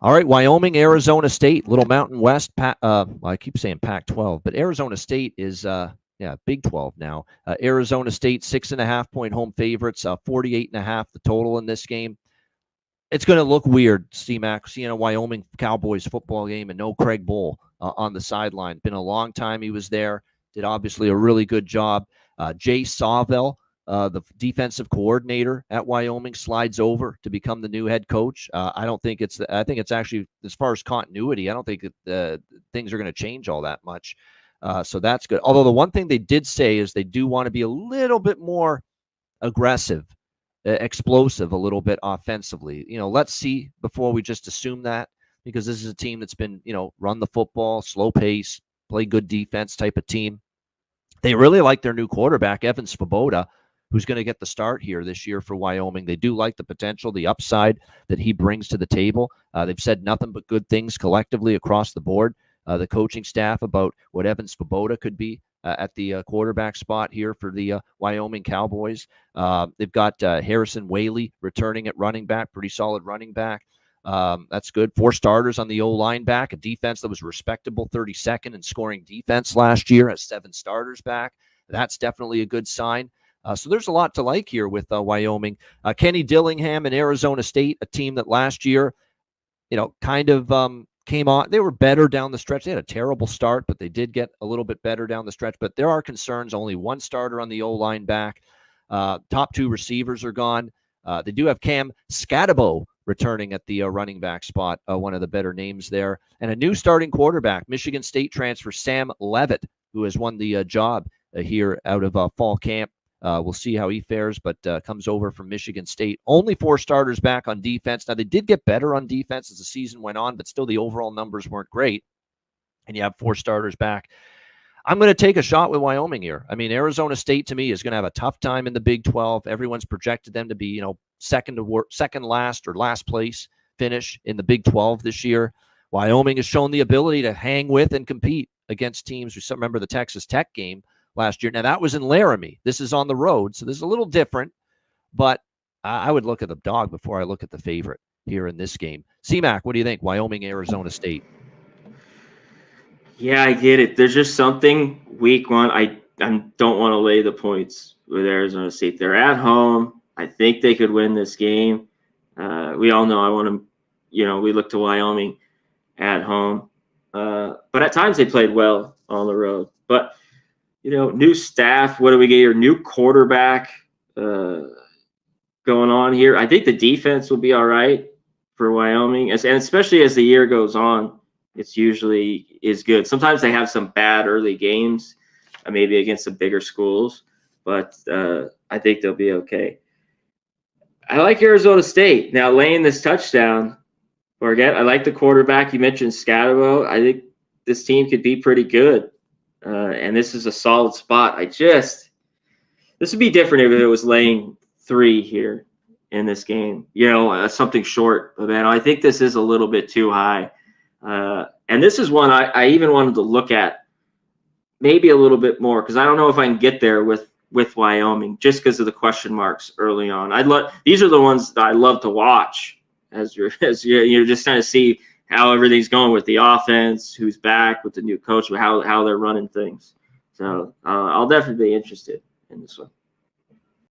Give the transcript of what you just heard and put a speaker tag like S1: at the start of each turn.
S1: All right, Wyoming, Arizona State, Little Mountain West. Well, I keep saying Pac-12, but Arizona State is Big 12 now. Arizona State 6.5 point home favorites, 48.5 the total in this game. It's going to look weird, C-Mac, seeing a Wyoming Cowboys football game and no Craig Bowl on the sideline. Been a long time he was there. Did obviously a really good job. Jay Sawvell, the defensive coordinator at Wyoming, slides over to become the new head coach. I think it's actually, as far as continuity, I don't think that things are going to change all that much. So that's good. Although the one thing they did say is they do want to be a little bit more aggressive, explosive a little bit offensively. Let's see before we just assume that, because this is a team that's been, run the football, slow pace, play good defense type of team. They really like their new quarterback, Evan Svoboda, who's going to get the start here this year for Wyoming. They do like the potential, the upside that he brings to the table. They've said nothing but good things collectively across the board, the coaching staff, about what Evan Svoboda could be at the quarterback spot here for the Wyoming Cowboys. They've got Harrison Whaley returning at running back, pretty solid running back. That's good. 4 starters on the O-line back, a defense that was respectable, 32nd in scoring defense last year, has 7 starters back. That's definitely a good sign. So there's a lot to like here with Wyoming. Kenny Dillingham and Arizona State, a team that last year, kind of came on. They were better down the stretch. They had a terrible start, but they did get a little bit better down the stretch. But there are concerns. Only 1 starter on the O-line back. Top 2 receivers are gone. They do have Cam Scatabo returning at the running back spot, one of the better names there. And a new starting quarterback, Michigan State transfer Sam Levitt, who has won the job here out of fall camp. We'll see how he fares, but comes over from Michigan State. Only 4 starters back on defense. Now, they did get better on defense as the season went on, but still the overall numbers weren't great. And you have 4 starters back. I'm going to take a shot with Wyoming here. I mean, Arizona State, to me, is going to have a tough time in the Big 12. Everyone's projected them to be, second last or last place finish in the Big 12 this year. Wyoming has shown the ability to hang with and compete against teams. We remember the Texas Tech game last year. Now, that was in Laramie. This is on the road, so this is a little different, but I would look at the dog before I look at the favorite here in this game. C-Mac, what do you think? Wyoming, Arizona State.
S2: Yeah, I get it. There's just something week 1. I don't want to lay the points with Arizona State. They're at home. I think they could win this game. We all know I want to, we look to Wyoming at home. But at times they played well on the road. But new staff. What do we get here? New quarterback going on here. I think the defense will be all right for Wyoming, and especially as the year goes on, it's usually is good. Sometimes they have some bad early games, maybe against some bigger schools, but I think they'll be okay. I like Arizona State. Now, laying this touchdown, I like the quarterback. You mentioned Scatabo. I think this team could be pretty good. And this is a solid spot. This would be different if it was laying 3 here in this game, something short of that. I think this is a little bit too high. And this is one I even wanted to look at maybe a little bit more, because I don't know if I can get there with Wyoming just because of the question marks early on. These are the ones that I love to watch as you're just trying to see how everything's going with the offense, who's back with the new coach, how they're running things. So I'll definitely be interested in this one.